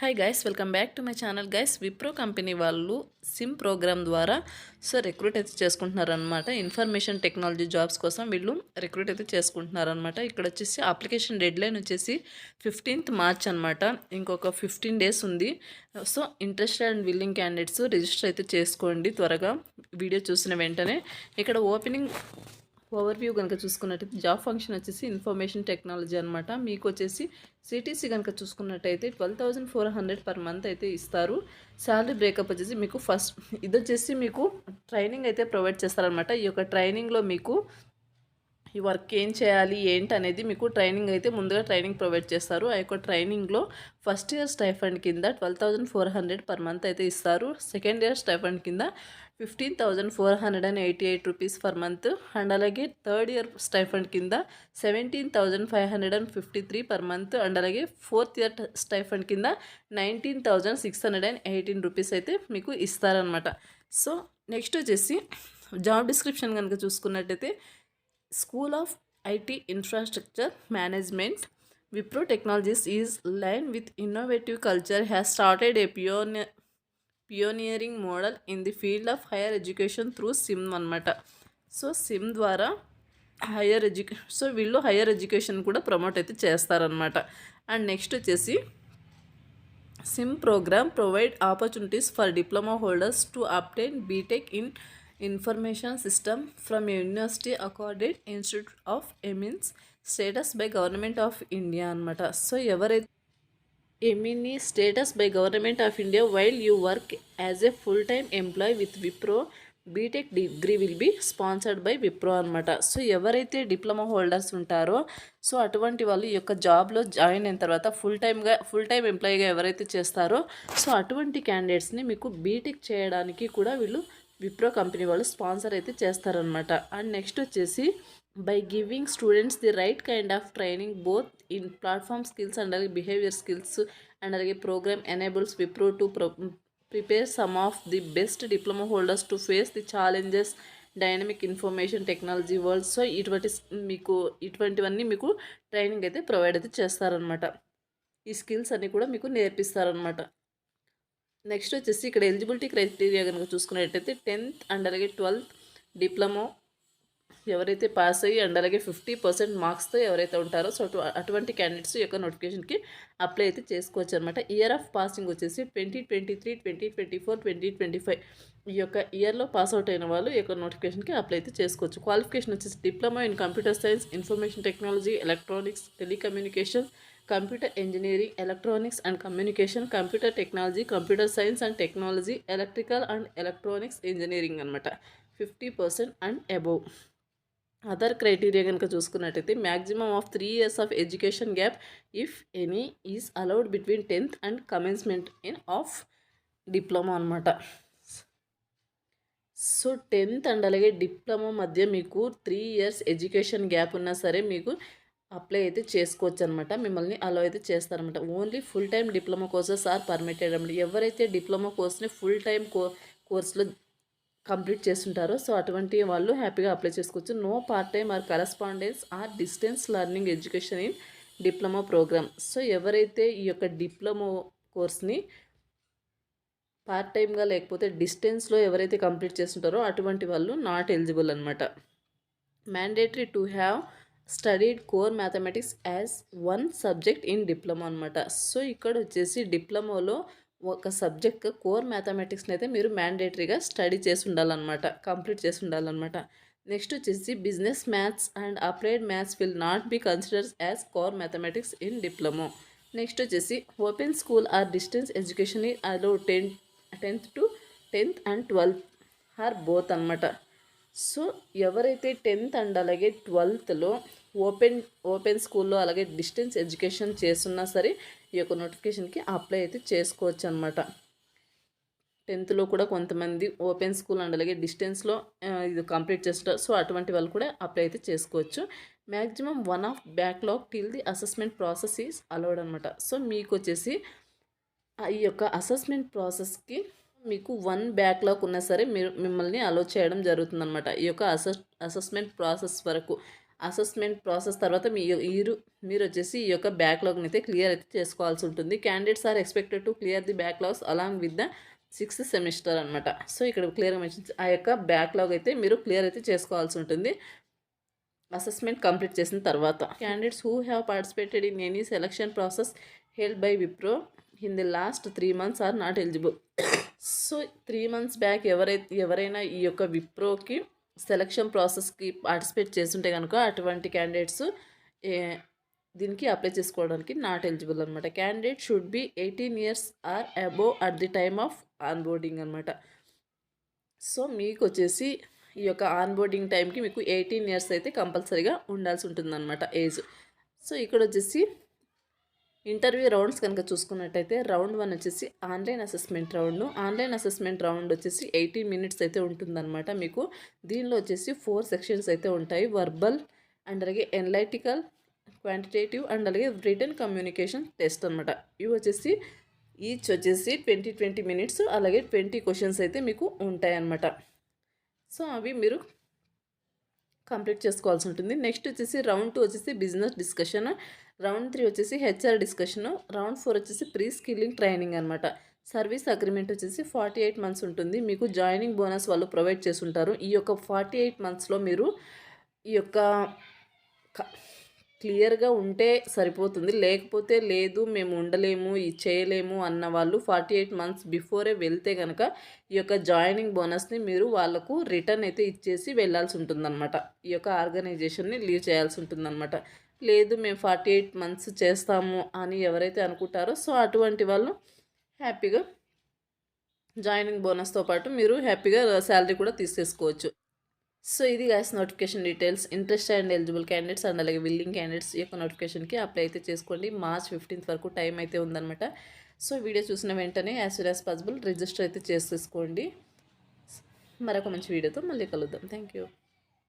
Hi guys, welcome back to my channel guys. Wipro company వాళ్ళు SIM programme ద్వారా recruit అయితే చేసుకుంటున్నారనమాట. Information technology jobs కోసం వీళ్ళు రిక్రూట్ అయితే చేసుకుంటున్నారనమాట. ఇక్కడ వచ్చేసి అప్లికేషన్ డెడ్ లైన్ వచ్చేసి 15th March అనమాట. ఇంకొక 15 days ఉంది. So interested and willing candidates register అయితే చేసుకోండి త్వరగా వీడియో చూసిన వెంటనే. ఇక్కడ ఓపెనింగ్ ఓవర్వ్యూ కనుక చూసుకున్నట్టయితే జాబ్ ఫంక్షన్ వచ్చేసి ఇన్ఫర్మేషన్ టెక్నాలజీ అనమాట. మీకు వచ్చేసి సిటీసీ కనుక చూసుకున్నట్టయితే 12,400 పర్ మంత్ అయితే ఇస్తారు. శాలరీ బ్రేకప్ వచ్చేసి మీకు ఫస్ట్ ఇది వచ్చేసి మీకు ట్రైనింగ్ అయితే ప్రొవైడ్ చేస్తారనమాట. ఈ యొక్క ట్రైనింగ్లో మీకు ఈ వర్క్ ఏం చేయాలి ఏంటి అనేది మీకు ట్రైనింగ్ అయితే ముందుగా ట్రైనింగ్ ప్రొవైడ్ చేస్తారు. ఆ యొక్క ట్రైనింగ్లో ఫస్ట్ ఇయర్ స్టైఫండ్ కింద 12,400 పర్ మంత్ అయితే ఇస్తారు. సెకండ్ ఇయర్ స్టైఫండ్ కింద 15,488 రూపీస్ పర్ మంత్ అండ్ అలాగే థర్డ్ ఇయర్ స్టైఫండ్ కింద 17,553 పర్ మంత్ అండ్ అలాగే ఫోర్త్ ఇయర్ స్టైఫండ్ కింద 19,618 రూపీస్ అయితే మీకు ఇస్తారనమాట. సో నెక్స్ట్ వచ్చేసి జాబ్ డిస్క్రిప్షన్ కనుక చూసుకున్నట్టయితే School of IT Infrastructure Management, Wipro Technologies is aligned with innovative culture, has started a pioneering model in the field of higher education through SIM అనమాట. So SIM ద్వారా వీళ్ళు higher education కూడా promote అయితే చేస్తారనమాట. And next వచ్చేసి SIM programme provide opportunities for diploma holders to obtain BTech in information system from university accorded institute of eminence status by government of India అనమాట. So ఎవరైతే eminence status by government of India while you work as a full time employee with Wipro BTech degree will be sponsored by Wipro అనమాట. So ఎవరైతే diploma holders ఉంటారో so అటువంటి వాళ్ళు ఈ యొక్క జాబ్లో జాయిన్ అయిన తర్వాత ఫుల్ టైమ్ ఎంప్లాయీగా ఎవరైతే చేస్తారో సో అటువంటి క్యాండిడేట్స్ని మీకు బీటెక్ చేయడానికి కూడా వీళ్ళు విప్రో కంపెనీ వాళ్ళు స్పాన్సర్ అయితే చేస్తారనమాట. అండ్ నెక్స్ట్ వచ్చేసి by giving students the right kind of training both in platform skills and అలాగే బిహేవియర్ స్కిల్స్ అండ్ అలాగే programme enables Wipro to prepare some of the best diploma holders to face the challenges dynamic information technology world. So ఇటువంటివన్నీ మీకు training అయితే provide అయితే చేస్తారనమాట. ఈ skills అన్నీ కూడా మీకు నేర్పిస్తారనమాట. నెక్స్ట్ వచ్చేసి ఇక్కడ ఎలిజిబిలిటీ క్రైటీరియా కనుక చూసుకున్నట్టయితే 10th అండ్ అలాగే 12th డిప్లొమా ఎవరైతే పాస్ అయ్యి అండ్ అలాగే 50% మార్క్స్తో ఎవరైతే ఉంటారో సో అటువంటి క్యాండిడేట్స్ యొక్క నోటిఫికేషన్కి అప్లై అయితే చేసుకోవచ్చు అనమాట. ఇయర్ ఆఫ్ పాసింగ్ వచ్చేసి 2023, 2024, 2025 ఈ యొక్క ఇయర్లో పాస్ అవుట్ అయిన వాళ్ళు ఈ యొక్క నోటిఫికేషన్కి అప్లై అయితే చేసుకోవచ్చు. క్వాలిఫికేషన్ వచ్చేసి diploma in computer science, information technology, electronics, telecommunication, computer engineering, electronics and communication, computer technology, computer science and technology, electrical and electronics engineering అనమాట 50% అండ్ అబోవ్. అదర్ క్రైటీరియా కనుక చూసుకున్నట్టయితే maximum of 3 years of education gap if any is allowed between 10th and commencement of diploma అనమాట. So 10th and అలాగే diploma మధ్య మీకు 3 years education gap ఉన్నా సరే మీకు అప్లై అయితే చేసుకోవచ్చు అనమాట. మిమ్మల్ని అలో అయితే చేస్తారనమాట. Only full time diploma courses are permitted అనమాట. ఎవరైతే డిప్లొమా కోర్స్ని ఫుల్ టైం కోర్సులో కంప్లీట్ చేస్తుంటారో సో అటువంటి వాళ్ళు హ్యాపీగా అప్లై చేసుకోవచ్చు. No part time or correspondence or distance learning education in diploma programme. So ఎవరైతే ఈ యొక్క డిప్లొమా కోర్స్ని పార్ట్ టైమ్గా లేకపోతే డిస్టెన్స్లో ఎవరైతే కంప్లీట్ చేస్తుంటారో అటువంటి వాళ్ళు నాట్ ఎలిజిబుల్ అనమాట. Mandatory to have studied core mathematics as one subject in diploma అనమాట. సో ఇక్కడ వచ్చేసి డిప్లొమాలో ఒక సబ్జెక్ట్ కోర్ మ్యాథమెటిక్స్ని అయితే మీరు మ్యాండేటరీగా స్టడీ చేసి ఉండాలన్నమాట, కంప్లీట్ చేసి ఉండాలన్నమాట. నెక్స్ట్ వచ్చేసి business maths and applied maths will not be considers as core mathematics in diploma. Next వచ్చేసి open school or distance education అలో 10th and 12th or both అనమాట. సో ఎవరైతే 10th అండ్ అలాగే 12thలో ఓపెన్ స్కూల్లో అలాగే డిస్టెన్స్ ఎడ్యుకేషన్ చేస్తున్నా సరే ఈ యొక్క నోటిఫికేషన్కి అప్లై అయితే చేసుకోవచ్చు అనమాట. 10thలో కూడా కొంతమంది ఓపెన్ స్కూల్ అండ్ అలాగే డిస్టెన్స్లో ఇది కంప్లీట్ చేస్తారు. సో అటువంటి వాళ్ళు కూడా అప్లై అయితే చేసుకోవచ్చు. Maximum 1 of backlog till the assessment process is allowed అనమాట. సో మీకు వచ్చేసి ఈ యొక్క అసెస్మెంట్ ప్రాసెస్కి మీకు 1 బ్యాక్లాగ్ ఉన్నా సరే మిమ్మల్ని అలో చేయడం జరుగుతుందన్నమాట. ఈ యొక్క అసెస్మెంట్ ప్రాసెస్ వరకు అసెస్మెంట్ ప్రాసెస్ తర్వాత మీరు వచ్చేసి ఈ యొక్క బ్యాక్లాగ్ని అయితే క్లియర్ అయితే చేసుకోవాల్సి ఉంటుంది. Candidates are expected to clear the backlogs along with the 6th semester అనమాట. సో ఇక్కడ క్లియర్గా మెన్షన్ ఆ యొక్క బ్యాక్లాగ్ అయితే మీరు క్లియర్ అయితే చేసుకోవాల్సి ఉంటుంది అసెస్మెంట్ కంప్లీట్ చేసిన తర్వాత. Candidates who have participated in any selection process held by Wipro in the last 3 months are not eligible. So 3 months back ఎవరైనా ఈ యొక్క విప్రోకి సెలక్షన్ ప్రాసెస్కి పార్టిసిపేట్ చేస్తుంటే కనుక అటువంటి క్యాండిడేట్స్ దీనికి అప్లై చేసుకోవడానికి నాట్ ఎలిజిబుల్ అనమాట. Candidate should be 18 years or above at the time of onboarding అనమాట. సో మీకు వచ్చేసి ఈ యొక్క ఆన్బోర్డింగ్ టైంకి మీకు 18 years అయితే కంపల్సరీగా ఉండాల్సి ఉంటుందన్నమాట ఏజ్. సో ఇక్కడ వచ్చేసి ఇంటర్వ్యూ రౌండ్స్ కనుక చూసుకున్నట్టయితే రౌండ్ 1 వచ్చేసి ఆన్లైన్ అసెస్మెంట్ రౌండ్ వచ్చేసి 80 minutes అయితే ఉంటుందన్నమాట మీకు. దీనిలో వచ్చేసి 4 sections అయితే ఉంటాయి. వర్బల్ అండ్ అలాగే ఎనలైటికల్, క్వాంటిటేటివ్ అండ్ అలాగే రిటన్ కమ్యూనికేషన్ టెస్ట్ అనమాట. ఇవి వచ్చేసి ఈచ్ వచ్చేసి 20 minutes అలాగే 20 questions అయితే మీకు ఉంటాయన్నమాట. సో అవి మీరు కంప్లీట్ చేసుకోవాల్సి ఉంటుంది. నెక్స్ట్ వచ్చేసి రౌండ్ 2 వచ్చేసి బిజినెస్ డిస్కషన్, రౌండ్ 3 వచ్చేసి హెచ్ఆర్ డిస్కషను, రౌండ్ 4 వచ్చేసి ప్రీ స్కిల్లింగ్ ట్రైనింగ్ అనమాట. సర్వీస్ అగ్రిమెంట్ వచ్చేసి 48 months ఉంటుంది. మీకు జాయినింగ్ బోనస్ వాళ్ళు ప్రొవైడ్ చేసి ఉంటారు. ఈ యొక్క 48 monthsలో మీరు ఈ యొక్క క్లియర్గా ఉంటే సరిపోతుంది. లేకపోతే లేదు మేము ఉండలేము ఇది చేయలేము అన్న వాళ్ళు 48 months బిఫోరే వెళ్తే కనుక ఈ యొక్క జాయినింగ్ బోనస్ని మీరు వాళ్ళకు రిటర్న్ అయితే ఇచ్చేసి వెళ్ళాల్సి ఉంటుందన్నమాట. ఈ యొక్క ఆర్గనైజేషన్ని లీవ్ చేయాల్సి ఉంటుందన్నమాట. లేదు మేము 48 months చేస్తాము అని ఎవరైతే అనుకుంటారో సో అటువంటి వాళ్ళు హ్యాపీగా జాయినింగ్ బోనస్తో పాటు మీరు హ్యాపీగా శాలరీ కూడా తీసేసుకోవచ్చు. సో ఇది guys notification details. Interest and eligible candidates and అలాగే విల్లింగ్ క్యాండిడేట్స్ ఈ యొక్క నోటిఫికేషన్కి అప్లై అయితే చేసుకోండి. March 15th వరకు టైం అయితే ఉందన్నమాట. సో వీడియో చూసిన వెంటనే as soon as possible register అయితే చేసేసుకోండి. మరొక మంచి వీడియోతో మళ్ళీ కలుద్దాం. Thank you.